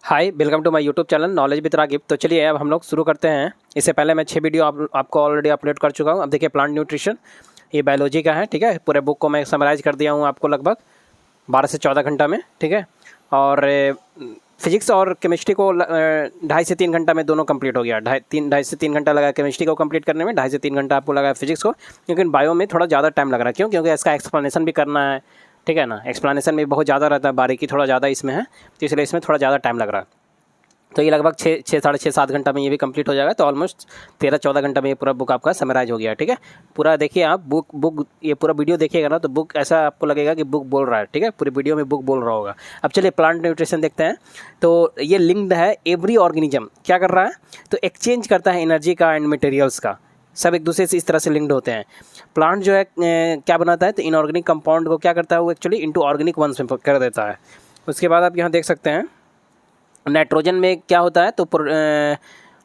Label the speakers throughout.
Speaker 1: Hi, welcome to my YouTube channel knowledge with Ragib. तो चलिए अब हम लोग शुरू करते हैं। इससे पहले मैं 6 वीडियो आपको ऑलरेडी अपलोड कर चुका हूँ। अब देखिए प्लांट न्यूट्रिशन, ये बायोलॉजी का है, ठीक है। पूरे बुक को मैं समराइज़ कर दिया हूँ आपको लगभग 12 से 14 घंटा में, ठीक है। और फिजिक्स और केमिस्ट्री को 2.5 से 3 घंटा में दोनों कंप्लीट हो गया। ढाई से तीन घंटा लगा केमिस्ट्री को कंप्लीट करने में, 2.5 से 3 घंटा आपको लगा फिजिक्स को। लेकिन बायो में थोड़ा ज़्यादा टाइम लग रहा है। क्यों? क्योंकि इसका एक्सप्लेनेशन भी करना है, ठीक है ना। एक्सप्लेनेशन में बहुत ज़्यादा रहता है, बारीकी थोड़ा ज़्यादा इसमें है, तो इसलिए इसमें थोड़ा ज़्यादा टाइम लग रहा है। तो ये लगभग 6 साढ़े 6 7 घंटा में ये भी कंप्लीट हो जाएगा। तो ऑलमोस्ट 13-14 घंटा में ये पूरा बुक आपका समराइज हो गया, ठीक है। पूरा देखिए आप बुक ये पूरा वीडियो देखिएगा ना, तो बुक ऐसा आपको लगेगा कि बुक बोल रहा है, ठीक है। पूरी वीडियो में बुक बोल रहा होगा। अब चलिए प्लांट न्यूट्रिशन देखते हैं। तो ये लिंक्ड है, एवरी ऑर्गेनिज्म क्या कर रहा है, तो एक्सचेंज करता है एनर्जी का एंड मटेरियल्स का। सब एक दूसरे से इस तरह से लिंक्ड होते हैं। प्लांट जो है क्या बनाता है, तो इनऑर्गेनिक कंपाउंड को क्या करता है, वो एक्चुअली इनटू ऑर्गेनिक वंस में कर देता है। उसके बाद आप यहाँ देख सकते हैं नाइट्रोजन में क्या होता है, तो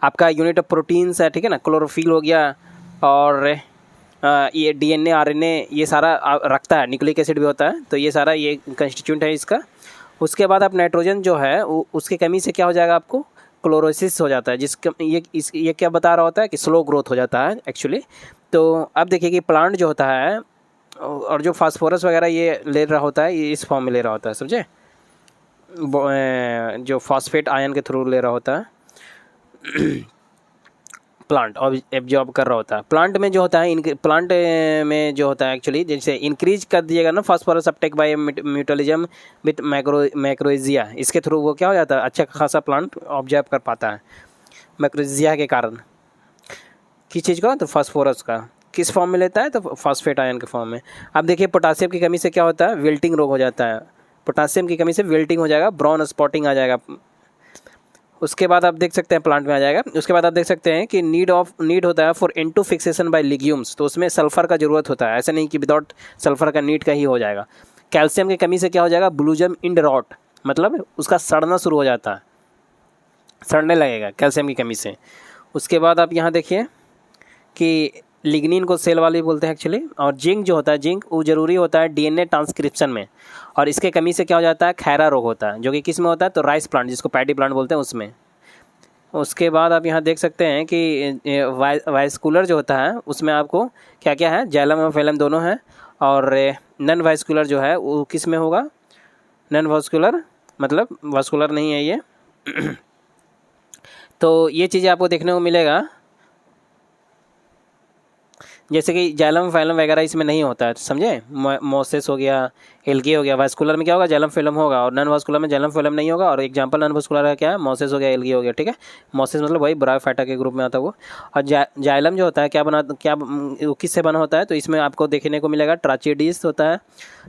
Speaker 1: आपका यूनिट ऑफ प्रोटीन्स है, ठीक है ना। क्लोरोफिल हो गया, और ये डीएनए आरएनए ये सारा रखता है। न्यूक्लिक एसिड भी होता है, तो ये सारा ये कंस्टिट्यूएंट है इसका। उसके बाद आप नाइट्रोजन जो है उसकी कमी से क्या हो जाएगा, आपको क्लोरोसिस हो जाता है, जिसका ये क्या बता रहा होता है कि स्लो ग्रोथ हो जाता है एक्चुअली। तो अब देखिए कि प्लांट जो होता है और जो फास्फोरस वगैरह ये ले रहा होता है, ये इस फॉर्म में ले रहा होता है, समझे। जो फॉस्फेट आयन के थ्रू ले रहा होता है प्लांट, और एब्जॉर्ब कर रहा होता है। प्लांट में जो होता है, प्लांट में जो होता है एक्चुअली, जैसे इंक्रीज कर दिएगा ना phosphorus Uptake bye mutualism with मैक्रोजिया, इसके थ्रू वो क्या हो जाता है, अच्छा खासा प्लांट ऑब्जर्व कर पाता है मैक्रोजिया के कारण। किस चीज़ का, तो फास्फोरस का। किस फॉर्म में लेता है, तो फॉस्फेट आयन के फॉर्म में। अब देखिए पोटासियम की कमी से क्या होता है, विल्टिंग रोग हो जाता है। पोटासियम की कमी से विल्टिंग हो जाएगा, ब्राउन स्पॉटिंग आ जाएगा। उसके बाद आप देख सकते हैं प्लांट में आ जाएगा। उसके बाद आप देख सकते हैं कि नीड होता है for N two fixation by legumes, तो उसमें सल्फर का जरूरत होता है। ऐसा नहीं कि विदाउट सल्फर का नीड का ही हो जाएगा। कैल्शियम की कमी से क्या हो जाएगा, ब्लूजम इंड रॉट, मतलब उसका सड़ना शुरू हो जाता है, सड़ने लगेगा कैल्शियम की कमी से। उसके बाद आप यहाँ देखिए कि लिग्निन को सेल वाली बोलते हैं एक्चुअली। और जिंक जो होता है, जिंक वो जरूरी होता है डीएनए ट्रांसक्रिप्शन में, और इसके कमी से क्या हो जाता है, खैरा रोग होता है, जो कि किस में होता है, तो राइस प्लांट, जिसको पैडी प्लांट बोलते हैं, उसमें। उसके बाद आप यहाँ देख सकते हैं कि वाइस्कुलर जो होता है उसमें आपको क्या क्या है, जैलम और फेलम दोनों हैं। और नॉन वाइस्कुलर जो है वो किस में होगा, नॉन वास्कुलर, मतलब वास्कुलर नहीं है ये तो ये चीज़ें आपको देखने को मिलेगा, जैसे कि जाइलम फाइलम वगैरह इसमें नहीं होता है, समझे। मोसेस हो गया, एल्गी हो गया। वास्कुलर में क्या होगा, जाइलम फाइलम होगा, और नॉन वास्कुलर में जाइलम फाइलम नहीं होगा। और एग्जांपल नॉन वास्कुलर का क्या है, मोसेस हो गया, एल्गी हो गया, ठीक है। मोसेस मतलब वही ब्रायोफाइटा के ग्रुप में आता है वो। और जाइलम जो होता है क्या किससे बना होता है, तो इसमें आपको देखने को मिलेगा ट्राचेडिस होता है,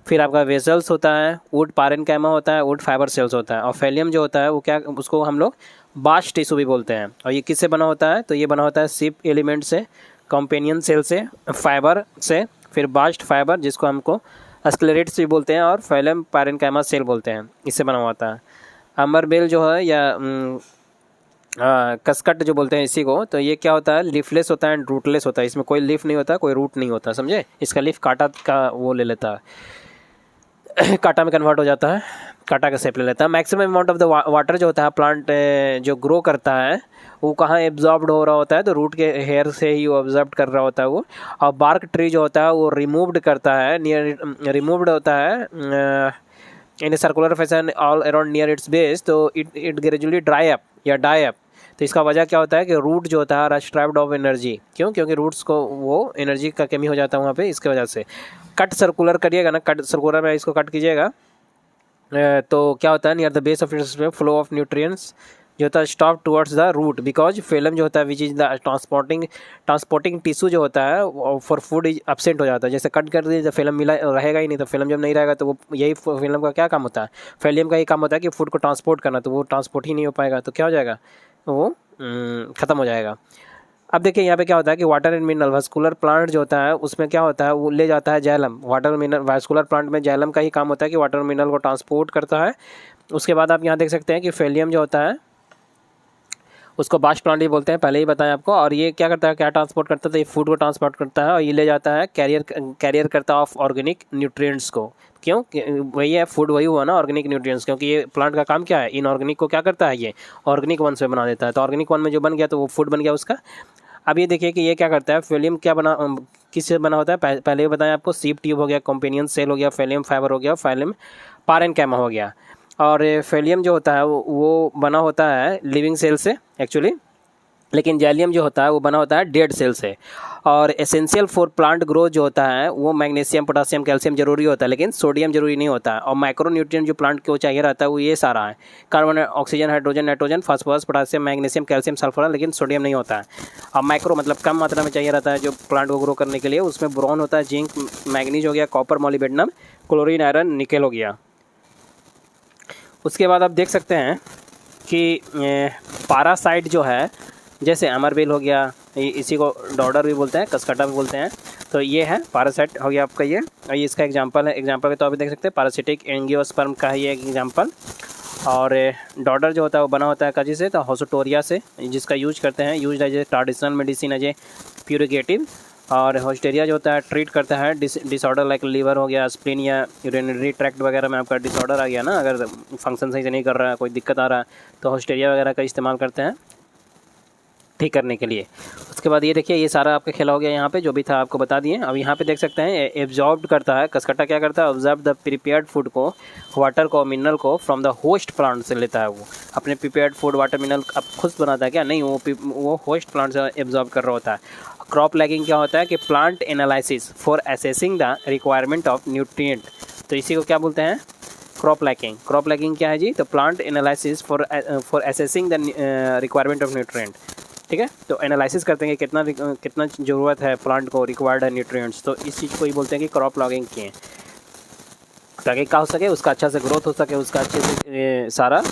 Speaker 1: फिर आपका वेसल्स होता है, वुड पारेनकाइमा होता है, वुड फाइबर सेल्स होता है। और फेलियम जो होता है वो क्या, उसको हम लोग बास्ट टिश्यू भी बोलते हैं। और ये किससे बना होता है, तो ये बना होता है सिप एलिमेंट से, कंपेनियन सेल से, फाइबर से, फिर बास्ट फाइबर जिसको हमको स्क्लेरेट्स भी बोलते हैं, और फैलम पैरेनकाइमा सेल बोलते हैं, इससे बना हुआ होता है। अमर बेल जो है या कसकट जो बोलते हैं इसी को, तो ये क्या होता है, लीफलेस होता है एंड रूटलेस होता है। इसमें कोई लीफ नहीं होता, कोई रूट नहीं होता, समझे। इसका लीफ कांटा का वो ले लेता है कांटा में कन्वर्ट हो जाता है, कांटा का शेप ले लेता है। Maximum amount of the water जो होता है प्लांट जो ग्रो करता है वो कहाँ एब्जॉर्ब्ड हो रहा होता है, तो रूट के हेयर से ही वो एब्जॉर्ब कर रहा होता है वो। और बार्क ट्री जो होता है वो रिमूव्ड करता है, रिमूव्ड होता है in a circular fashion all around near its base, तो इट ग्रेजुअली ड्राई अप या डाई अप। तो इसका वजह क्या होता है कि रूट जो होता है स्ट्राइप्ड ऑफ एनर्जी। क्यों? क्योंकि रूट्स को वो एनर्जी का कमी हो जाता है वहाँ पे, इसके वजह से। कट सर्कुलर करिएगा ना, कट सर्कुलर में इसको कट कीजिएगा, तो क्या होता है, near the base of its flow of nutrients जो होता है stop towards the root, because phloem जो होता है which is the transporting tissue जो होता है फॉर फूड इज एब्सेंट हो जाता है। जैसे कट कर दिए तो फेलम मिला रहेगा ही नहीं, तो फेलम जब नहीं रहेगा तो वो यही फेलम का क्या काम होता है, फेलियम का ही काम होता है कि फूड को ट्रांसपोर्ट करना, तो वो ट्रांसपोर्ट ही नहीं हो पाएगा, तो क्या हो जाएगा, वो ख़त्म हो जाएगा। अब देखिए यहाँ पे क्या होता है कि water and mineral vascular plant जो होता है उसमें क्या होता है, वो ले जाता है xylem. Water mineral vascular plant में जाइलम का ही काम होता है कि वाटर मिनरल को ट्रांसपोर्ट करता है। उसके बाद आप यहाँ देख सकते हैं कि फेलियम जो होता है उसको बास्ट प्लांट भी बोलते हैं, पहले ही बताया आपको। और ये क्या करता है, क्या ट्रांसपोर्ट करता है, तो ये फूड को ट्रांसपोर्ट करता है और ये ले जाता है कैरियर करता है ऑफ ऑर्गेनिक न्यूट्रिएंट्स को। क्यों, वही है फूड, वही हुआ ना ऑर्गेनिक न्यूट्रिएंट्स, क्योंकि ये प्लांट का काम क्या है, इनऑर्गेनिक को क्या करता है, ये ऑर्गेनिक वन से बना देता है। तो ऑर्गेनिक वन में जो बन गया तो वो फूड बन गया उसका। अब ये देखिए कि ये क्या करता है, फेलियम क्या बना, किससे बना होता है, पहले ही बताया आपको, सीप ट्यूब हो गया, कॉम्पेनियन सेल हो गया, फेलियम फाइबर हो गया, फेलियम पारेन्काइमा हो गया। और फेलियम जो होता है वो बना होता है लिविंग सेल से एक्चुअली, लेकिन जैलियम जो होता है वो बना होता है डेड सेल से। और एसेंशियल फॉर प्लांट ग्रोथ जो होता है वो मैग्नीशियम, पोटासियम, कैल्शियम जरूरी होता है, लेकिन सोडियम जरूरी नहीं होता है। और माइक्रो न्यूट्रिएंट जो प्लांट को चाहिए रहता है वो ये सारा है, carbon, oxygen, hydrogen, nitrogen, phosphorus, potassium, magnesium, calcium, sulphur, लेकिन सोडियम नहीं होता है। और माइक्रो मतलब कम मात्रा में चाहिए रहता है जो प्लांट को ग्रो करने के लिए, उसमें बोरॉन होता है, जिंक, मैग्नीज हो गया, copper, molybdenum, chlorine, iron, nickel हो गया। उसके बाद आप देख सकते हैं कि पारासाइट जो है, जैसे अमरबेल हो गया, इसी को डॉडर भी बोलते हैं, कसकटा भी बोलते हैं, तो ये है पारासाइट हो गया आपका ये। और ये इसका एग्जांपल है, एग्जांपल के तौर पे देख सकते हैं पारासिटिक एंजियोस्पर्म का है ये एक एग्जांपल। और डॉडर जो होता है वो बना होता है कजी से, तो होसोटोरिया से, जिसका यूज करते हैं, use as a traditional medicine, as a purgative. और होस्टेरिया जो होता है ट्रीट करता है डिसऑर्डर लाइक लीवर हो गया, स्प्लीन या यूरिनरी ट्रैक्ट वगैरह में आपका डिसऑर्डर आ गया ना, अगर फंक्शन सही से नहीं कर रहा है, कोई दिक्कत आ रहा है, तो होस्टेरिया वगैरह का इस्तेमाल करते हैं ठीक करने के लिए। उसके बाद ये देखिए ये सारा आपका खेला हो गया, यहाँ पे जो भी था आपको बता दिए। अब यहाँ पे देख सकते हैं एब्जॉर्ब करता है, कसकटा क्या करता है, ऑब्जर्व द प्रिपेयर्ड फूड को, वाटर को, मिनरल को फ्रॉम द होस्ट प्लांट से लेता है। वो अपने प्रिपेयर्ड फूड, वाटर, मिनरल अब खुद बनाता है क्या, नहीं, वो होस्ट प्लांट से एब्जॉर्ब कर रहा होता है। क्रॉप लैगिंग क्या होता है कि plant analysis for assessing the requirement of nutrient, तो इसी को क्या बोलते हैं, क्रॉप लैगिंग। क्रॉप लैगिंग क्या है जी, तो plant analysis for assessing the requirement of nutrient, ठीक है। तो एनालिसिस करते हैं कि कितना ज़रूरत है प्लांट को, रिक्वायर्ड है न्यूट्रिएंट्स, तो इस चीज़ को ही बोलते हैं कि क्रॉप लॉगिंग किए, ताकि क्या हो सके, उसका अच्छा से ग्रोथ हो सके, उसका अच्छे से सारा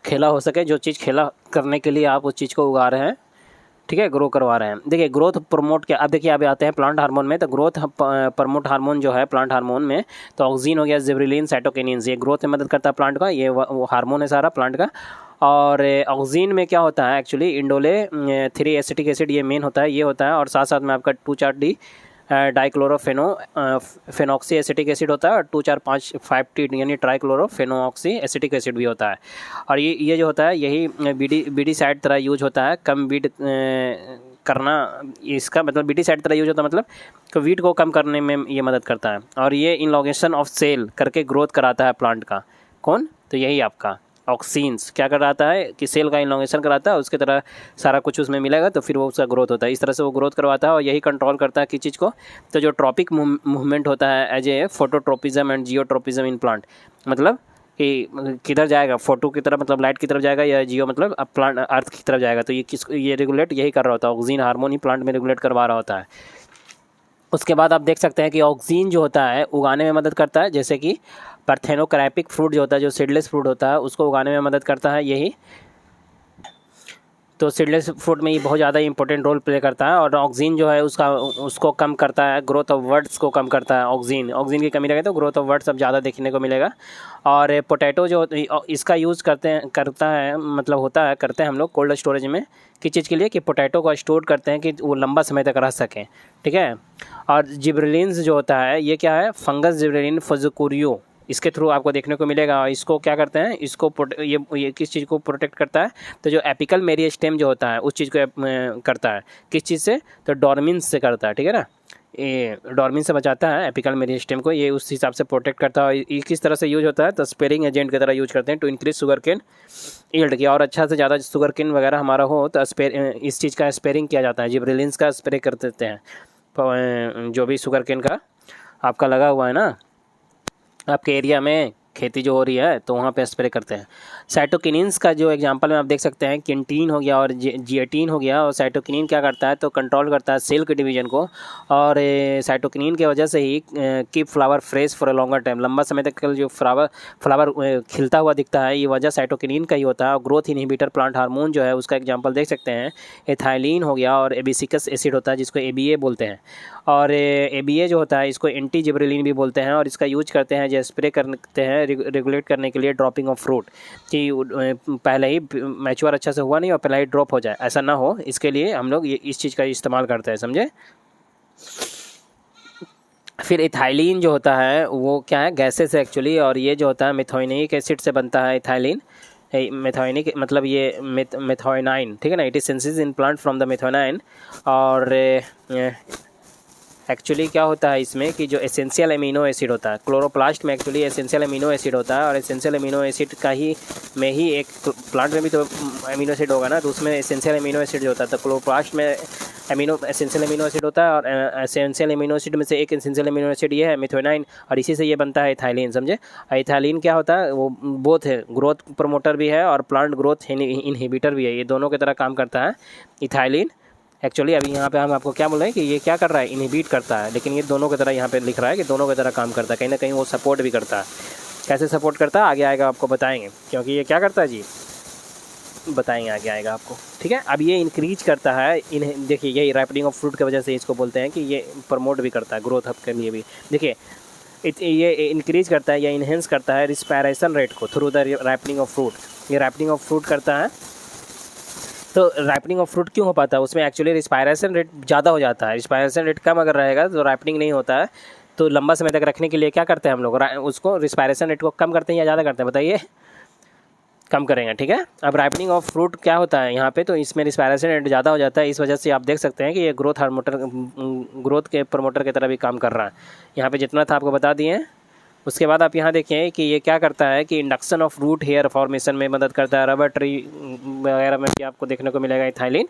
Speaker 1: खेला हो सके, जो चीज़ खेला करने के लिए आप उस चीज़ को उगा रहे हैं, ठीक है, ग्रो करवा रहे हैं। देखिए ग्रोथ प्रमोट क्या, अब देखिए अब आते हैं प्लांट हार्मोन में, तो ग्रोथ प्रमोट हार्मोन जो है प्लांट हार्मोन में, तो ऑक्सीन हो गया, जिब्रेलिन, साइटोकिनिन्स, ये ग्रोथ में मदद करता है प्लांट का, ये वो हार्मोन है सारा प्लांट का। और ऑक्सीन में क्या होता है एक्चुअली, इंडोले 3 एसिटिक एसिड ये मेन होता है, ये होता है। और साथ साथ में आपका 2,4-D डाइक्लोरोफेनॉक्सी एसिटिक एसिड होता है, और 2,4,5,5-T यानी ट्राइक्लोरोफेनॉक्सी एसिटिक एसिड भी होता है। और ये जो होता है यही बीडी साइड तरह यूज होता है, कम बीड करना, इसका मतलब बीडी साइड तरह यूज होता है, मतलब कि वीट को कम करने में ये मदद करता है। और ये इनलॉगेशन ऑफ सेल करके ग्रोथ कराता है प्लांट का, कौन, तो यही आपका ऑक्सीन्स क्या कराता है कि सेल का इनलॉन्गेशन कराता है, उसके तरह सारा कुछ उसमें मिलेगा, तो फिर वो उसका ग्रोथ होता है, इस तरह से वो ग्रोथ करवाता है। और यही कंट्रोल करता है किस चीज़ को, तो जो ट्रॉपिक मूवमेंट होता है as a phototropism and geotropism in plant, मतलब कि किधर जाएगा, फोटो की तरफ मतलब लाइट की तरफ जाएगा, या जियो मतलब प्लांट अर्थ की तरफ जाएगा, तो ये रेगुलेट यही कर रहा होता है, ऑक्सीजन हार्मोन ही प्लांट में रेगुलेट करवा रहा होता है। उसके बाद आप देख सकते हैं कि ऑक्सीजन जो होता है उगाने में मदद करता है, जैसे कि पार्थेनोकैरियोटिक फ्रूट जो होता है, जो सीडलेस फ्रूट होता है, उसको उगाने में मदद करता है यही। तो सीडलेस फ्रूट में ये बहुत ज़्यादा इंपॉर्टेंट रोल प्ले करता है। और ऑक्सीजन जो है उसको कम करता है, ग्रोथ ऑफ वर्ड्स को कम करता है। ऑक्सीजन की कमी रहेगी तो ग्रोथ ऑफ वर्ड्स अब ज़्यादा देखने को मिलेगा। और पोटैटो जो इसका यूज़ करते हैं हम लोग कोल्ड स्टोरेज में, किस चीज़ के लिए, कि पोटैटो को स्टोर करते हैं कि वो लंबा समय तक रह सकें, ठीक है। और जिब्रेलिन्स जो होता है ये क्या है, फंगस जिब्रेलिन फजुकुरियो, इसके थ्रू आपको देखने को मिलेगा। और इसको क्या करते हैं, इसको ये किस चीज़ को प्रोटेक्ट करता है, तो जो एपिकल मेरिस्टेम जो होता है उस चीज़ को करता है, किस चीज़ से, तो डॉर्मिन्स से करता है, ठीक है ना, ये डॉर्मिन से बचाता है एपिकल मेरिस्टेम को, ये उस हिसाब से प्रोटेक्ट करता है। ये किस तरह से यूज होता है, तो स्पेरिंग एजेंट की तरह यूज करते हैं to increase sugar cane yield की, और अच्छा से ज़्यादा शुगर केन वगैरह हमारा हो तो इस चीज़ का स्पेरिंग किया जाता है, जिब्रेलिन्स का स्प्रे कर देते हैं। जो भी शुगर केन का आपका लगा हुआ है ना आपके एरिया में खेती जो हो रही है, तो वहाँ पे स्प्रे करते हैं। साइटोकिनिन्स का जो एग्जांपल में आप देख सकते हैं, किंटीन हो गया और जिएटीन हो गया। और साइटोकिनिन क्या करता है, तो कंट्रोल करता है सेल के डिवीजन को, और साइटोकिनिन की वजह से ही keep flower fresh for a longer time, लंबा समय तक जो फ्लावर खिलता हुआ दिखता है, ये वजह साइटोकिनिन का ही होता है। और ग्रोथ इनहिबिटर प्लांट हार्मोन जो है उसका एग्जाम्पल देख सकते हैं, एथाइलिन हो गया, और एबिसिकस एसिड होता है जिसको ABA बोलते हैं। और ABA जो होता है इसको एंटी जिब्रेलिन भी बोलते हैं, और इसका यूज करते हैं जो स्प्रे करते हैं रेगुलेट करने के लिए ड्रॉपिंग ऑफ फ्रूट, कि पहले ही मैच्योर अच्छा से हुआ नहीं और पहले ही ड्रॉप हो जाए, ऐसा ना हो, इसके लिए हम लोग ये इस चीज़ का इस्तेमाल करते हैं, समझे। फिर इथाइलिन जो होता है वो क्या है, गैसेस है एक्चुअली, और ये जो होता है मिथाइनिक एसिड से बनता है इथाइलिन। मिथाइनिक मतलब ये मिथाइनाइन, ठीक है ना, it is synthesis in plant from the methionine. और एक्चुअली क्या होता है इसमें कि जो एसेंशियल अमीनो एसिड होता है क्लोरोप्लास्ट में, एक्चुअली एसेंशियल अमीनो एसिड होता है, और एसेंशियल अमीनो एसिड का ही में ही एक प्लांट में भी तो अमीनो एसिड होगा ना, तो उसमें एसेंशियल अमीनो एसिड जो होता है, तो क्लोरोप्लास्ट में एसेंशियल अमीनो एसिड होता है, और एसेंशियल अमीनो एसिड में से एक एसेंशियल अमीनो एसिड ये है मिथाइनाइन, और इसी से ये बनता है इथाइलिन, समझे। इथाइलिन क्या होता है, वो बोथ है, ग्रोथ प्रमोटर भी है और प्लांट ग्रोथ इनहिबिटर भी है, ये दोनों की तरह काम करता है इथाइलिन। एक्चुअली अभी यहाँ पे हम आपको क्या बोल रहे हैं कि ये क्या कर रहा है, इनहिबिट करता है, लेकिन ये दोनों की तरह यहाँ पे लिख रहा है कि दोनों की तरह काम करता है, कहीं ना कहीं वो सपोर्ट भी करता है। कैसे सपोर्ट करता है आगे आएगा आपको बताएंगे, क्योंकि ये क्या करता है जी, बताएंगे आगे आएगा आपको, ठीक है। अब ये इंक्रीज करता है इन, देखिए यही रैपनिंग ऑफ फ्रूट की वजह से इसको बोलते हैं कि ये प्रमोट भी करता है ग्रोथ अप के लिए भी। देखिए ये इंक्रीज करता है या इन्हेंस करता है रिस्पायरेशन रेट को through the ripening of fruit, ये रैपनिंग ऑफ फ्रूट करता है। तो रैपनिंग ऑफ फ्रूट क्यों हो पाता है, उसमें एक्चुअली रिस्पायरेशन रेट ज़्यादा हो जाता है, रिस्पायरेशन रेट कम अगर रहेगा तो रैपनिंग नहीं होता है। तो लंबा समय तक रखने के लिए क्या करते हैं हम लोग, उसको रिस्पायरेशन रेट को कम करते हैं या ज़्यादा करते हैं, बताइए, कम करेंगे, ठीक है। अब राइपनिंग ऑफ फ्रूट क्या होता है यहाँ पे, तो इसमें रिस्पायरेशन रेट ज़्यादा हो जाता है, इस वजह से आप देख सकते हैं कि ये ग्रोथ के प्रमोटर की तरह भी काम कर रहा है। यहाँ पे जितना था आपको बता दिए। उसके बाद आप यहाँ देखें कि ये क्या करता है कि induction of root hair formation में मदद करता है, रबर ट्री वगैरह में भी आपको देखने को मिलेगा इथाइलिन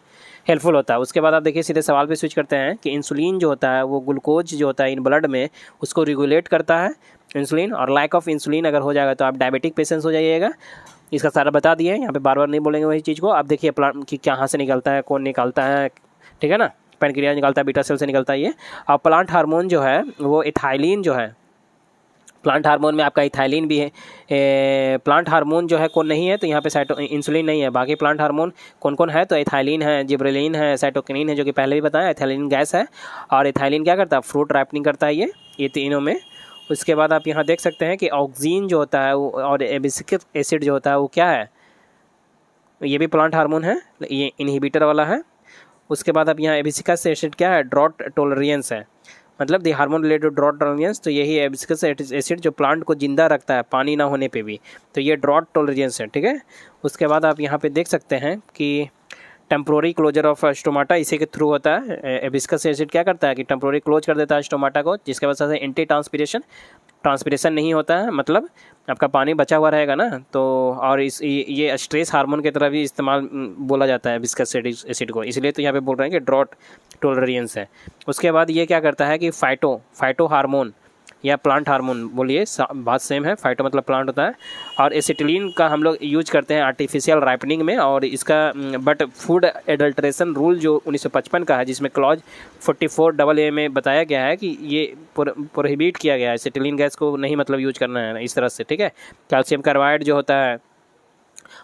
Speaker 1: हेल्पफुल होता है। उसके बाद आप देखिए सीधे सवाल पे स्विच करते हैं कि इंसुलिन जो होता है वो ग्लूकोज जो होता है इन ब्लड में उसको रेगुलेट करता है इंसुलिन, और लैक ऑफ इंसुलिन अगर हो जाएगा तो आप डायबिटिक पेशेंट्स हो जाइएगा। इसका सारा बता दिए, यहाँ पे बार बार नहीं बोलेंगे वही चीज़ को। आप देखिए प्लांट की कहाँ से निकलता है, कौन निकालता है, ठीक है ना, पैनक्रियाज निकलता है, बीटा सेल से निकलता है ये। और प्लांट हार्मोन जो है वो इथाइलिन जो है, प्लांट हार्मोन में आपका इथाइलिन भी है। प्लांट हार्मोन जो है कौन नहीं है, तो यहाँ पे इंसुलिन नहीं है, बाकी प्लांट हार्मोन कौन कौन है, तो इथाइलिन है, जिब्रेलिन है, साइटोकिनिन है, जो कि पहले भी बताया, इथाइलिन गैस है, और इथाइलिन क्या करता है, फ्रूट रैपनिंग करता है ये तीनों में। उसके बाद आप यहाँ देख सकते हैं कि ऑक्सीन जो होता है और एबिसिक एसिड जो होता है वो क्या है, ये भी प्लांट हार्मोन है, ये इनहिबिटर वाला है। उसके बाद अब यहाँ एबिसिकस एसिड क्या है, ड्रॉट टॉलरेंस है, मतलब the hormone related drought tolerance, तो यही एबिसिकस एसिड जो प्लांट को जिंदा रखता है पानी ना होने पे भी, तो ये ड्रॉट टॉलरेंस है, ठीक है। उसके बाद आप यहाँ पे देख सकते हैं कि टेम्प्रोरी क्लोजर ऑफ स्टोमाटा इसी के थ्रू होता है। एबिस्कस एसिड क्या करता है कि टेम्प्रोरी क्लोज कर देता है स्टोमाटा को, जिसके वजह से एंटी ट्रांसपिरेशन नहीं होता है, मतलब आपका पानी बचा हुआ रहेगा ना। तो और ये स्ट्रेस हार्मोन की तरह भी इस्तेमाल बोला जाता है एबिस्कस एसिड को, इसलिए तो यहाँ पे बोल रहे हैं कि ड्रॉट टॉलरेंस है। उसके बाद ये क्या करता है कि फाइटो हार्मोन या प्लांट हार्मोन, बोलिए बात सेम है, फाइटो मतलब प्लांट होता है। और एसिटिलीन का हम लोग यूज करते हैं आर्टिफिशियल राइपनिंग में, और इसका बट फूड एडल्ट्रेशन रूल जो 1955 का है, जिसमें क्लॉज 44AA में बताया गया है कि ये प्रोहिबिट किया गया है, एसिटिलीन गैस को नहीं मतलब यूज करना है इस तरह से, ठीक है। कैल्शियम कार्बाइड जो होता है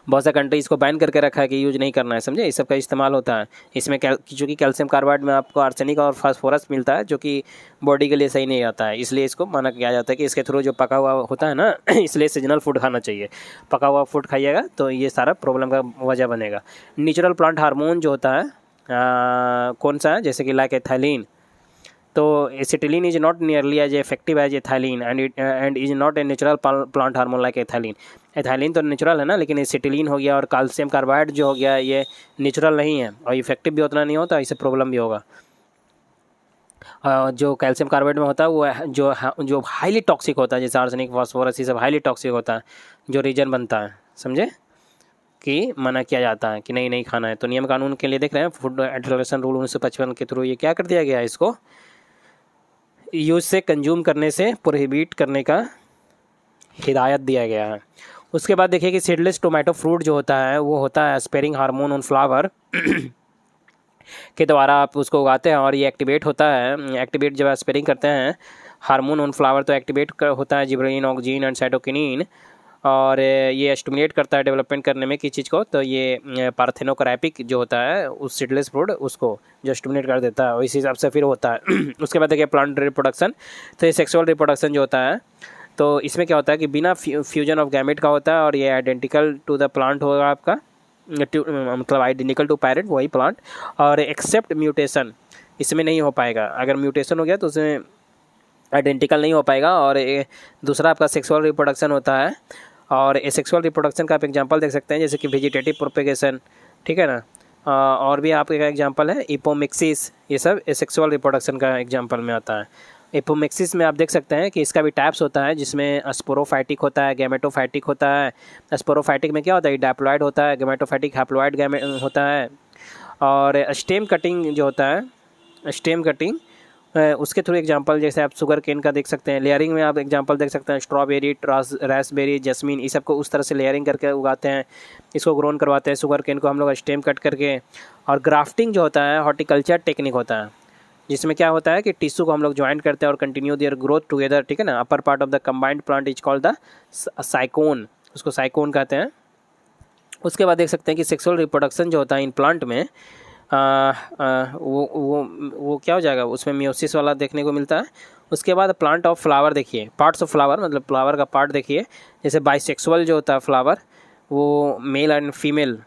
Speaker 1: बहुत सा कंट्री इसको बैन करके रखा है कि यूज नहीं करना है, समझे, इस सब का इस्तेमाल होता है इसमें। चूँकि कैल्शियम कार्बाइड में आपको आर्सेनिक और फास्फोरस मिलता है, जो कि बॉडी के लिए सही नहीं आता है, इसलिए इसको माना किया जाता है कि इसके थ्रू जो पका हुआ होता है ना इसलिए सीजनल फूड खाना चाहिए, पका हुआ फूड खाइएगा तो ये सारा प्रॉब्लम का वजह बनेगा। नेचुरल प्लांट हार्मोन जो होता है कौन सा है, जैसे कि लाइक एथाइलिन, तो acetylene is not nearly as effective as ethylene and is not a natural plant hormone like ethylene. Ethylene तो नेचुरल है ना, लेकिन एसिटिलीन हो गया और कैल्शियम कार्बाइड जो हो गया ये नेचुरल नहीं है और इफेक्टिव भी उतना नहीं होता, इससे प्रॉब्लम भी होगा। जो कैल्शियम कार्बाइड में होता है वो जो हाईली टॉक्सिक होता है, जैसे आर्सेनिक फास्फोरस ये सब हाईली टॉक्सिक होता है, जो रीजन बनता है, समझे, कि मना किया जाता है कि नहीं खाना है। तो नियम कानून के लिए देख रहे हैं फूड एडल्ट्रेशन रूल 1955 के थ्रू ये क्या कर दिया गया है, इसको यूज से कंज्यूम करने से प्रोहिबिट करने का हिदायत दिया गया है। उसके बाद देखिए कि सीडलेस टोमेटो फ्रूट जो होता है वो होता है स्पेरिंग हार्मोन ऑन फ्लावर के द्वारा आप उसको उगाते हैं और ये एक्टिवेट होता है। एक्टिवेट जब स्पेरिंग करते हैं हार्मोन ऑन फ्लावर तो एक्टिवेट होता है जिब्रेलिन, ऑक्सीन एंड साइटोकिनिन, और ये स्टिमुलेट करता है डेवलपमेंट करने में किसी चीज़ को, तो ये पार्थेनोकोरैपिक जो होता है उस सीडलेस फ्रूट उसको जो स्टिमुलेट कर देता है, इस हिसाब से फिर होता है। उसके बाद देखिए प्लांट रिप्रोडक्शन, तो ये सेक्सुअल रिप्रोडक्शन जो होता है, तो इसमें क्या होता है कि बिना फ्यूजन ऑफ गैमेट का होता है और ये आइडेंटिकल टू द प्लांट होगा आपका, मतलब आइडेंटिकल टू पैरेंट वही प्लांट, और एक्सेप्ट म्यूटेशन इसमें नहीं हो पाएगा। अगर म्यूटेशन हो गया तो उसमें आइडेंटिकल नहीं हो पाएगा। और दूसरा आपका सेक्सुअल रिप्रोडक्शन होता है, और सेक्सुअल रिप्रोडक्शन का आप एग्जांपल देख सकते हैं जैसे कि वेजिटेटिव प्रोपेगेशन, ठीक है ना। और भी आपका एग्जांपल है इपोमिक्सिस, ये सब सेक्सुअल रिप्रोडक्शन का एग्जांपल में आता है। इपोमिक्सिस में आप देख सकते हैं कि इसका भी टाइप्स होता है, जिसमें स्पोरोफाइटिक होता है, गैमेटोफाइटिक होता है। स्पोरोफाइटिक में क्या होता है, डायप्लॉइड होता है, गैमेटोफाइटिक हैप्लॉइड होता है। और स्टेम कटिंग जो होता है, स्टेम कटिंग उसके थ्रू एग्जांपल जैसे आप शुगर केन का देख सकते हैं। लेयरिंग में आप एग्जांपल देख सकते हैं स्ट्रॉबेरी, रास्पबेरी, जैस्मीन, ये सब को उस तरह से लेयरिंग करके उगाते हैं, इसको ग्रोन करवाते हैं शुगर केन को हम लोग स्टेम कट करके। और ग्राफ्टिंग जो होता है हॉर्टिकल्चर टेक्निक होता है, जिसमें क्या होता है कि टिश्यू को हम लोग ज्वाइन करते हैं और कंटिन्यू देयर ग्रोथ टुगेदर, ठीक है ना। Upper part of the combined plant is called the sycon, उसको साइकोन कहते हैं। उसके बाद देख सकते हैं कि सेक्सुअल रिप्रोडक्शन जो होता है इन प्लांट में वो क्या हो जाएगा, उसमें मियोसिस वाला देखने को मिलता है। उसके बाद प्लांट ऑफ फ्लावर देखिए, पार्ट्स ऑफ फ्लावर मतलब फ्लावर का पार्ट देखिए, जैसे बाइसेक्सुअल जो होता है फ्लावर वो मेल एंड फीमेल,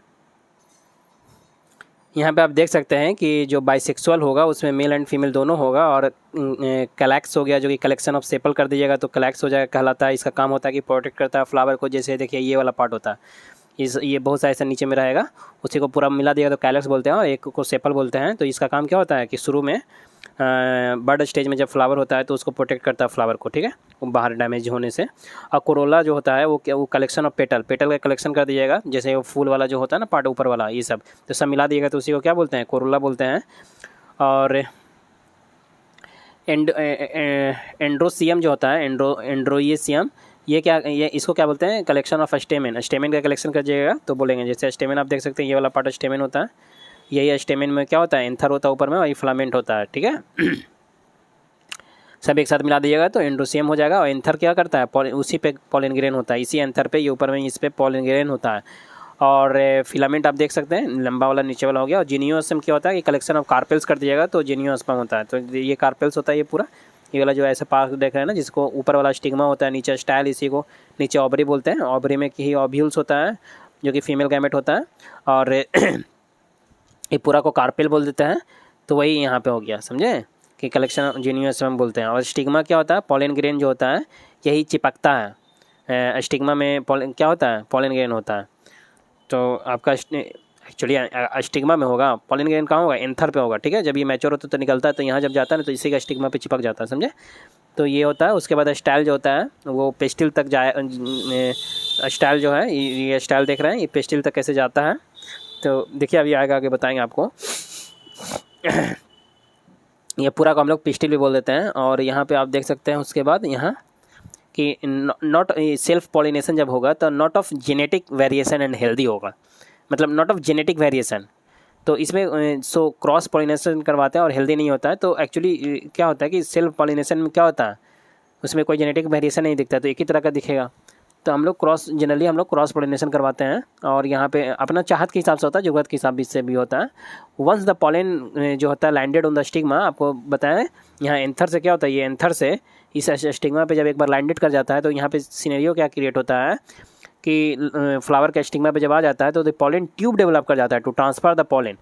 Speaker 1: यहाँ पे आप देख सकते हैं कि जो बाइसेक्सुअल होगा उसमें मेल एंड फीमेल दोनों होगा। और कलेक्स हो गया जो कि कलेक्शन ऑफ सेपल कर दीजिएगा तो कलेक्स हो जाएगा कहलाता है। इसका काम होता है कि प्रोटेक्ट करता है फ्लावर को, जैसे देखिए ये वाला पार्ट होता है, ये बहुत सा ऐसा नीचे में रहेगा, उसी को पूरा मिला दिएगा तो कैलेक्स बोलते हैं और एक को सेपल बोलते हैं। तो इसका काम क्या होता है कि शुरू में बर्ड स्टेज में जब फ्लावर होता है तो उसको प्रोटेक्ट करता है फ्लावर को, ठीक है, वो बाहर डैमेज होने से। और कोरोला जो होता है वो कलेक्शन ऑफ पेटल का कलेक्शन कर दीजिएगा, जैसे वो फूल वाला जो होता है ना पार्ट ऊपर वाला, ये सब तो सब मिला दिएगा तो उसी को क्या बोलते हैं, कोरोला बोलते हैं। और एंड्रोसियम जो होता है, एंड्रोइसियम, ये इसको क्या बोलते हैं, कलेक्शन ऑफ स्टेमेन का कलेक्शन कर जाइएगा तो बोलेंगे। जैसे स्टेमेन आप देख सकते हैं, ये वाला पार्ट स्टेमेन होता है, यही स्टेमेन में क्या होता है, एंथर होता है ऊपर में, वही फिलामेंट होता है, ठीक है। सब एक साथ मिला दीजिएगा तो एंड्रोसियम हो जाएगा। और एंथर क्या करता है, उसी पे पॉलन ग्रेन होता है, इसी एंथर पे, ये ऊपर में इस पे पॉलन ग्रेन होता है। और फिलामेंट आप देख सकते हैं लंबा वाला नीचे वाला हो गया। और जिनियोस्पर्म क्या होता है कि कलेक्शन ऑफ कार्पेल्स कर दीजिएगा तो जिनियोस्पर्म होता है। तो ये कार्पेल्स होता है, ये पूरा ये वाला जो ऐसा पार्ट देख रहे हैं ना, जिसको ऊपर वाला स्टिग्मा होता है, नीचे स्टाइल, इसी को नीचे ऑबरी बोलते हैं। ऑबरी में ही ओव्यूल्स होता है जो कि फीमेल गैमेट होता है, और ये पूरा को कार्पेल बोल देते हैं। तो वही यहाँ पे हो गया, समझे कि कलेक्शन जिनियोस्पर्म बोलते हैं। और स्टिग्मा क्या होता है, पॉलन ग्रेन जो होता है यही चिपकता है स्टिग्मा में, क्या होता है, पॉलन ग्रेन होता है। तो आपका एक्चुअली स्टिग्मा में होगा, पॉलन ग्रेन कहाँ होगा, एंथर पे होगा, ठीक है। जब ये मैच्योर होता है तो निकलता है, तो यहाँ जब जाता है ना तो इसी का स्टिग्मा पे चिपक जाता है, समझे। तो ये होता है। उसके बाद स्टाइल जो होता है वो पेस्टिल तक जाए, स्टाइल जो है ये स्टाइल देख रहे हैं, ये पेस्टिल तक कैसे जाता है तो देखिए अभी आगे बताएंगे आपको। ये पूरा को हम लोग पिस्टिल भी बोल देते हैं। और यहाँ पे आप देख सकते हैं उसके बाद यहाँ कि नॉट सेल्फ पॉलिनेशन जब होगा तो not of genetic variation and healthy होगा, मतलब नॉट ऑफ जेनेटिक वेरिएशन। तो इसमें सो क्रॉस पॉलिनेशन करवाते हैं और हेल्दी नहीं होता है। तो एक्चुअली क्या होता है कि सेल्फ पॉलिनेशन में क्या होता है, उसमें कोई जेनेटिक वेरिएशन नहीं दिखता, तो एक ही तरह का दिखेगा। तो हम लोग जनरली हम लोग क्रॉस पॉलिनेशन करवाते हैं। और यहाँ पे अपना चाहत के हिसाब से होता है, ज़रूरत के हिसाब से भी होता है। वंस द पॉलन जो होता है लैंडेड ऑन द स्टिग्मा, आपको बताएं यहाँ एंथर से क्या होता है, ये एंथर से इस स्टिग्मा पे जब एक बार लैंडेड कर जाता है तो यहाँ पे सिनेरियो क्या क्रिएट होता है कि फ्लावर के स्टिग्मा पे जब आ जाता है तो द पॉलन ट्यूब डेवलप कर जाता है टू ट्रांसफर द पॉलन।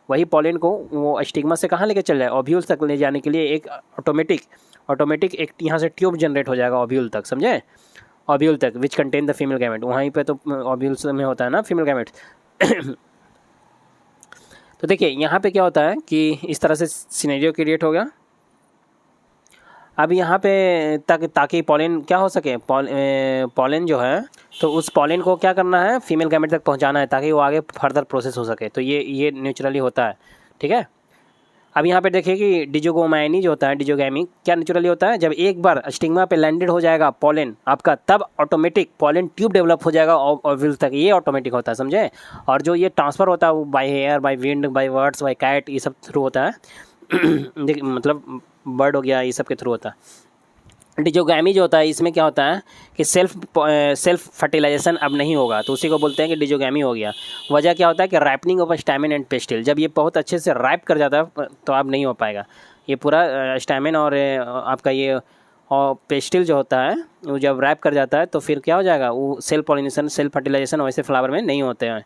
Speaker 1: वही पॉलन को वो स्टिग्मा से कहाँ लेके चल जाए, ओव्यूल्स तक ले जाने के लिए एक ऑटोमेटिक एक यहाँ से ट्यूब जनरेट हो जाएगा ओव्यूल तक, समझे, ओव्यूल तक which contain the female gamete. वहीं पे तो ओव्यूल्स में होता है ना फीमेल गैमेट। तो देखिए यहाँ पे क्या होता है कि इस तरह से सिनेरियो क्रिएट हो गया। अब यहाँ पे ताकि पॉलन क्या हो सके, पॉलन जो है तो उस पॉलन को क्या करना है, फीमेल गैमेट तक पहुँचाना है ताकि वो आगे फर्दर प्रोसेस हो सके। तो ये नेचुरली होता है, ठीक है। अब यहाँ पे देखिए कि डिजोगोमाइनी जो होता है, डिजोगैमी क्या नेचुरली होता है, जब एक बार स्टिग्मा पे लैंडेड हो जाएगा पॉलन आपका, तब ऑटोमेटिक पॉलन ट्यूब डेवलप हो जाएगा ओव्यूल तक, ये ऑटोमेटिक होता है, समझे। और जो ये ट्रांसफ़र होता है वो by air, by wind, by birds, by cat, ये सब थ्रू होता है। मतलब बर्ड हो गया, ये सब के थ्रू होता है। डिजोगैमी जो होता है इसमें क्या होता है कि सेल्फ फर्टिलाइजेशन अब नहीं होगा, तो उसी को बोलते हैं कि डिजोगैमी हो गया। वजह क्या होता है कि रैपनिंग ऑफ स्टैमिन एंड पेस्टिल, जब ये बहुत अच्छे से रैप कर जाता है तो अब नहीं हो पाएगा ये पूरा स्टैमिन और आपका ये और पेस्टिल जो होता है वो जब रैप कर जाता है तो फिर क्या हो जाएगा, वो सेल्फ पॉलिनेशन सेल्फ फर्टिलाइजेशन वैसे फ्लावर में नहीं होते हैं।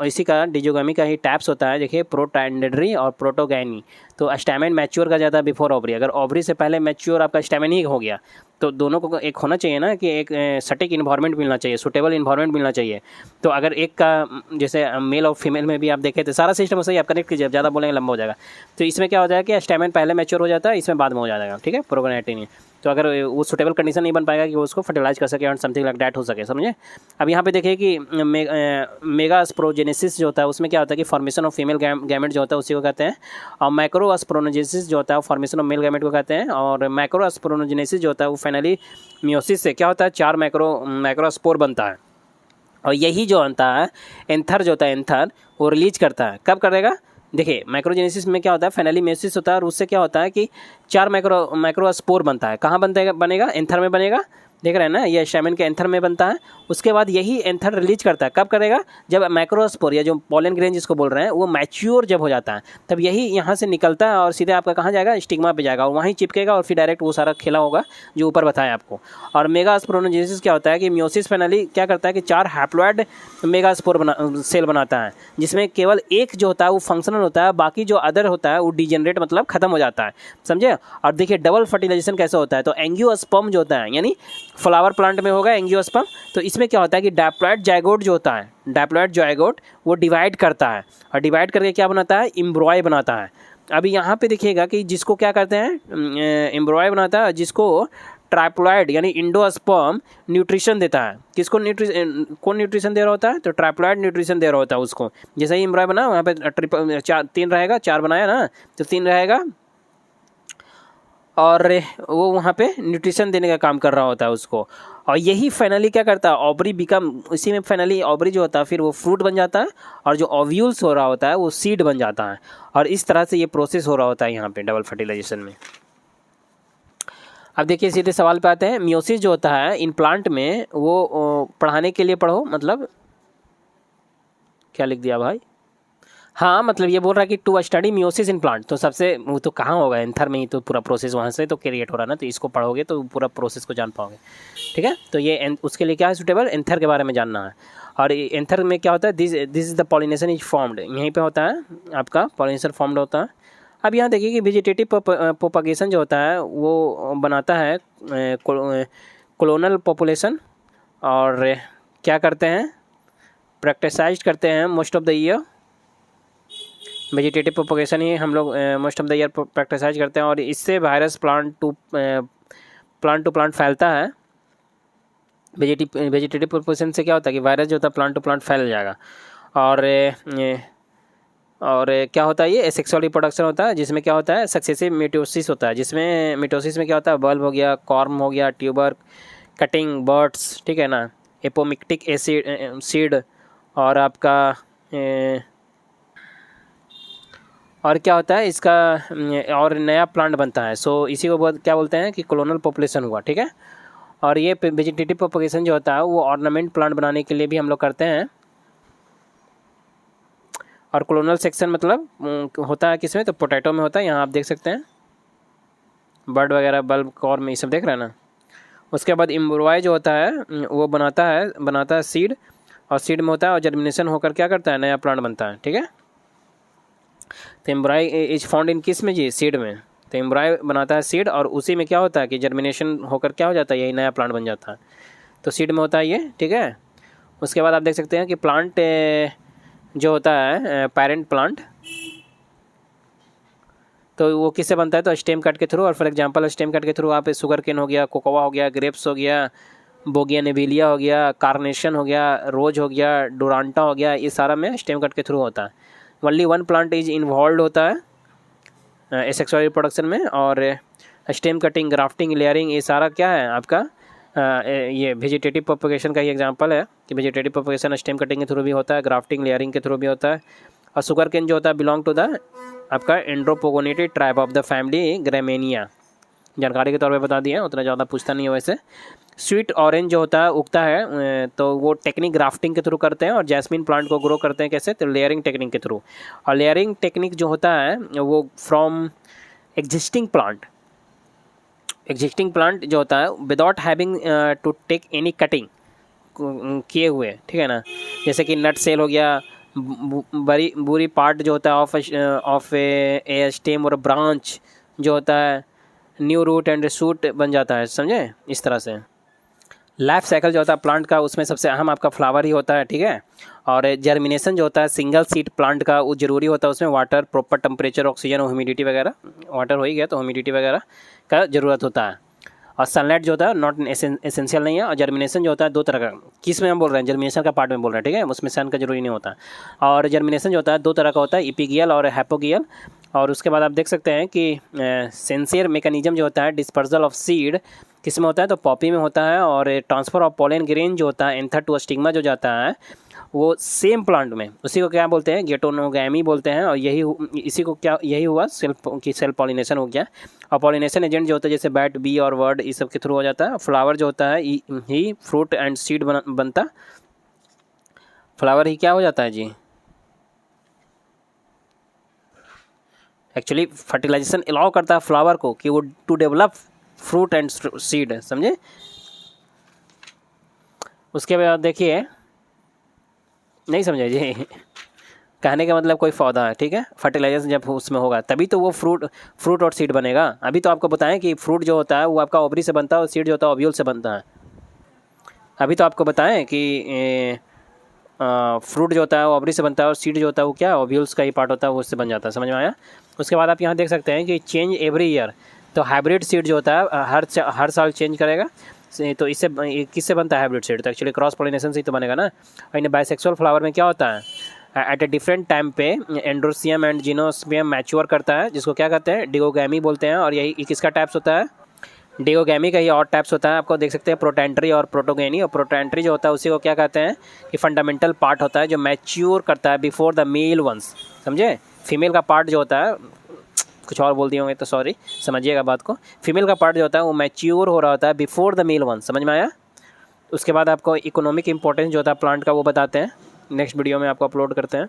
Speaker 1: इसी का डिजोगमी का ही टैप्स होता है, देखिए प्रोटैंडेड्री और प्रोटोगैनी। तो स्टैमेन मैच्योर का जाता है बिफोर ओवरी, अगर ओवरी से पहले मैच्योर आपका स्टैमेन ही हो गया तो दोनों को एक होना चाहिए ना कि एक सटीक इन्वायरमेंट मिलना चाहिए, सुटेबल इन्वायरमेंट मिलना चाहिए। तो अगर एक का जैसे मेल और फीमेल में भी आप देखें तो सारा सिस्टम सही आप कनेक्ट कीजिए, ज़्यादा बोलेंगे लंबा हो जाएगा। तो इसमें क्या हो जाएगा कि स्टैमेन पहले मैच्योर हो जाता है, इसमें बाद में हो जाएगा, ठीक है, प्रोगेनेटिन। तो अगर वो सुटेबल कंडीशन नहीं बन पाएगा कि वो उसको फर्टिलाइज कर सके और समथिंग लाइक डैट हो सके, समझे। अब यहाँ पे देखिए कि मेगास्प्रोजेनेसिस जो होता है उसमें क्या होता है कि फॉर्मेशन ऑफ फीमेल गैमेट जो होता है उसी को कहते हैं, और माइक्रोस्पोरोजेनेसिस जो होता है फॉर्मेशन ऑफ मेल गैमेट को कहते हैं, और माइक्रोस्पोरोजेनेसिस जो होता है वो फाइनली मियोसिस से क्या होता है 4 माइक्रोस्पोर बनता है। और यही जो बनता है एंथर जो होता है एंथर वो रिलीज करता है, कब करेगा, देखिए माइक्रोजेनेसिस में क्या होता है फाइनली मेयोसिस होता है और उससे क्या होता है कि 4 माइक्रोस्पोर बनता है। कहाँ बनेगा एंथर में बनेगा, देख रहे हैं ना, ये स्टैमेन के एंथर में बनता है। उसके बाद यही एंथर रिलीज करता है, कब करेगा, जब माइक्रोस्पोर या जो पॉलन ग्रेन जिसको बोल रहे हैं वो मैच्योर जब हो जाता है तब यही यहाँ से निकलता है और सीधे आपका कहाँ जाएगा, स्टिग्मा पे जाएगा और वहीं चिपकेगा और फिर डायरेक्ट वो सारा खेला होगा जो ऊपर बताया आपको। और मेगास्पोरोजेनेसिस क्या होता है कि मियोसिस फाइनली क्या करता है कि 4 हैप्लॉइड मेगास्पोर सेल बनाता है, जिसमें केवल एक जो होता है वो फंक्शनल होता है, बाकी जो अदर होता है वो डिजेनरेट मतलब खत्म हो जाता है, समझे। और देखिए डबल फर्टिलाइजेशन कैसे होता है, तो एंजियोस्पर्म जो होता है यानी फ्लावर प्लांट में होगा एंजियोस्पर्म, तो इसमें क्या होता है कि डायप्लॉइड जाइगोट जो होता है, डायप्लॉइड जाइगोट वो डिवाइड करता है और डिवाइड करके क्या बनाता है, एम्ब्रॉय बनाता है। अभी यहाँ पे देखिएगा कि जिसको क्या करते हैं एम्ब्रॉय बनाता है, जिसको ट्राइप्लॉइड यानी इंडोस्पर्म न्यूट्रिशन देता है, किसको कौन न्यूट्रिशन दे रहा होता है, तो ट्राइप्लॉइड न्यूट्रिशन दे रहा होता है उसको। जैसे ही एम्ब्रॉय बना वहाँ पे 3 रहेगा, 4 बनाया ना तो 3 रहेगा और वो वहाँ पे न्यूट्रिशन देने का काम कर रहा होता है उसको। और यही फाइनली क्या करता है, ऑबरी बिकम, इसी में फाइनली ऑबरी जो होता है फिर वो फ्रूट बन जाता है और जो ओव्यूल्स हो रहा होता है वो सीड बन जाता है। और इस तरह से ये प्रोसेस हो रहा होता है यहाँ पे डबल फर्टिलाइजेशन में। अब देखिए सीधे सवाल पे आते हैं, मियोसिस जो होता है इन प्लांट में वो पढ़ाने के लिए पढ़ो, मतलब क्या लिख दिया भाई, हाँ मतलब ये बोल रहा है कि to study meiosis in plant, तो सबसे वो तो कहाँ होगा, एंथर में ही तो पूरा प्रोसेस वहाँ से तो क्रिएट हो रहा है ना, तो इसको पढ़ोगे तो पूरा प्रोसेस को जान पाओगे, ठीक है। तो ये उसके लिए क्या है सुटेबल, एंथर के बारे में जानना है। और एंथर में क्या होता है, this is the pollination is formed, यहीं पे होता है आपका पॉलिनेशन फॉर्म्ड होता है। अब यहाँ देखिए कि वेजिटेटिव प्रोपगेशन जो होता है वो बनाता है कॉलोनल पॉपुलेशन, और क्या करते हैं, प्रैक्टिसाइज करते हैं most of the year, vegetative propagation ही हम लोग most of the year practise करते हैं। और इससे वायरस प्लांट टू प्लांट फैलता है। वेजिटेटिव प्रोपगेशन से क्या होता है कि वायरस जो होता है प्लांट टू प्लांट फैल जाएगा। और क्या होता है, ये एसेक्सुअल रिप्रोडक्शन होता है, जिसमें क्या होता है सक्सेसिव मिटोसिस होता है, जिसमें मिटोसिस में क्या होता है बल्ब हो गया, कॉर्म हो गया, ट्यूबर, कटिंग, बर्ड्स, ठीक है ना, एपोमिक्टिक एसिड सीड, और आपका और क्या होता है इसका और नया प्लांट बनता है। सो इसी को क्या बोलते हैं कि कॉलोनल पॉपुलेशन हुआ, ठीक है। और ये वेजिटेटिव प्रोपगेशन जो होता है वो ऑर्नामेंट प्लांट बनाने के लिए भी हम लोग करते हैं। और कॉलोनल सेक्शन मतलब होता है किसमें, तो पोटैटो में होता है, यहाँ आप देख सकते हैं बर्ड वगैरह, बल्ब, कॉर्म, ये सब देख रहे हैं ना। उसके बाद एम्ब्रॉय जो होता है वो बनाता है सीड, और सीड में होता है और जर्मिनेशन होकर क्या करता है, नया प्लांट बनता है, ठीक है। तो एम्ब्रॉय इज फाउंड इन किस में जी, सीड में। तो एम्ब्रॉय बनाता है सीड और उसी में क्या होता है कि जर्मिनेशन होकर क्या हो जाता है, यही नया प्लांट बन जाता है। तो सीड में होता है ये, ठीक है। उसके बाद आप देख सकते हैं कि प्लांट जो होता है पेरेंट प्लांट, तो वो किससे बनता है, तो स्टेम कट के थ्रू। और फॉर एग्जांपल स्टेम कट के थ्रू आप शुगर केन हो गया, कोकोआ हो गया, ग्रेप्स हो गया, बोगियानेविलिया हो गया, कार्नेशन हो गया, रोज हो गया, डोरांटा हो गया, ये सारा में स्टेम कट के थ्रू होता है। Only one plant is involve होता है एसेक्सुअल रिप्रोडक्शन में। और स्टेम कटिंग, ग्राफ्टिंग, लेयरिंग, ये सारा क्या है आपका ये वेजिटेटिव प्रोपगेशन का ही एग्जांपल है कि वेजिटेटिव प्रोपगेशन स्टेम कटिंग के थ्रू भी होता है, ग्राफ्टिंग, लेयरिंग के थ्रू भी होता है। और शुगर केन जो होता है बिलोंग टू द आपका एंड्रोपोगोनेटेड ट्राइब ऑफ द फैमिली ग्रामेनिया, जानकारी के तौर पे बता दिया, उतना ज़्यादा पूछता नहीं है वैसे। स्वीट ऑरेंज जो होता है उगता है तो वो टेक्निक ग्राफ्टिंग के थ्रू करते हैं, और जैस्मिन प्लांट को ग्रो करते हैं कैसे, तो लेयरिंग टेक्निक के थ्रू। और लेयरिंग टेक्निक जो होता है वो फ्रॉम एग्जिस्टिंग प्लांट जो होता है without having to take any cutting किए हुए, ठीक है ना। जैसे कि नट सेल हो गया, बुरी पार्ट जो होता है ऑफ ए स्टेम और ब्रांच जो होता है, न्यू रूट एंड शूट बन जाता है, समझे, इस तरह से। लाइफ साइकिल जो होता है प्लांट का, उसमें सबसे अहम आपका फ्लावर ही होता है, ठीक है। और जर्मिनेशन जो होता है सिंगल सीड प्लांट का, वो जरूरी होता है, उसमें वाटर, प्रॉपर टेम्परेचर, ऑक्सीजन और ह्यूमिडिटी वगैरह, वाटर हो ही गया तो ह्यूमिडिटी वगैरह का ज़रूरत होता है। और सनलाइट जो होता है नॉट एसेंशियल नहीं है। और जर्मिनेशन जो होता है 2 तरह का, किस में हम बोल रहे हैं, जर्मिनेशन का पार्ट में बोल रहे हैं, ठीक है, उसमें सन का जरूरी नहीं होता। और जर्मिनेशन जो होता है 2 तरह का होता है, इपिगियल और हैपोगियल। और उसके बाद आप देख सकते हैं कि सेंसियर मैकेनिज्म जो होता है डिस्पर्सल ऑफ सीड किस में होता है, तो पॉपी में होता है। और ट्रांसफ़र ऑफ पोलन ग्रेन जो होता है एंथर टू स्टिग्मा जो जाता है, वो सेम प्लांट में, उसी को क्या बोलते हैं, गेटोनोगैमी बोलते हैं। और इसी को क्या, यही हुआ सेल्फ पॉलिनेशन हो गया। और पॉलिनेशन एजेंट जो होता है जैसे बैट, बी और वर्ड, इस सब के थ्रू हो जाता है। फ्लावर जो होता है ही फ्रूट एंड सीड बनता, फ्लावर ही क्या हो जाता है जी, एक्चुअली फर्टिलाइजेशन अलाउ करता है फ्लावर को कि वो to develop fruit and seed, समझे। उसके बाद देखिए, नहीं समझे जी, कहने का मतलब कोई पौधा है, ठीक है, फर्टिलाइजेशन जब उसमें होगा तभी तो वो फ्रूट और सीड बनेगा। अभी तो आपको बताएं कि फ्रूट जो होता है वो आपका ओवरी से बनता है और सीड जो होता है ओव्यूल से बनता है। अभी तो आपको बताएं कि फ्रूट जो होता है वो ओवरी से बनता है और सीड जो होता है वो क्या, ओव्यूल्स का ही पार्ट होता है, वो उससे बन जाता है, समझ में आया। उसके बाद आप यहाँ देख सकते हैं कि चेंज एवरी ईयर, तो हाइब्रिड सीड जो होता है हर साल चेंज करेगा। तो इससे किससे बनता है हाइब्रिड सीड, तो एक्चुअली क्रॉस पॉलिनेशन से ही तो बनेगा ना। और इन बाइसेक्सुअल फ्लावर में क्या होता है, एट ए डिफरेंट टाइम पे एंड्रोसियम एंड जिनोस्पियम मैच्योर करता है, जिसको क्या कहते हैं, डिगोगैमी बोलते हैं। और यही किसका टाइप्स होता है, डिगोगैमी का ही और टाइप्स होता है, आपको देख सकते हैं प्रोटेंट्री और प्रोटोगेनी। और प्रोटेंट्री जो होता है उसी को क्या कहते हैं कि फंडामेंटल पार्ट होता है जो मैच्योर करता है बिफोर द मेल वंस, समझे। फीमेल का पार्ट जो होता है, कुछ और बोल दिए होंगे तो सॉरी, समझिएगा बात को। फीमेल का पार्ट जो होता है वो मैच्योर हो रहा होता है बिफोर द मेल वन, समझ में आया। उसके बाद आपको इकोनॉमिक इंपॉर्टेंस जो होता है प्लांट का वो बताते हैं, नेक्स्ट वीडियो में आपको अपलोड करते हैं।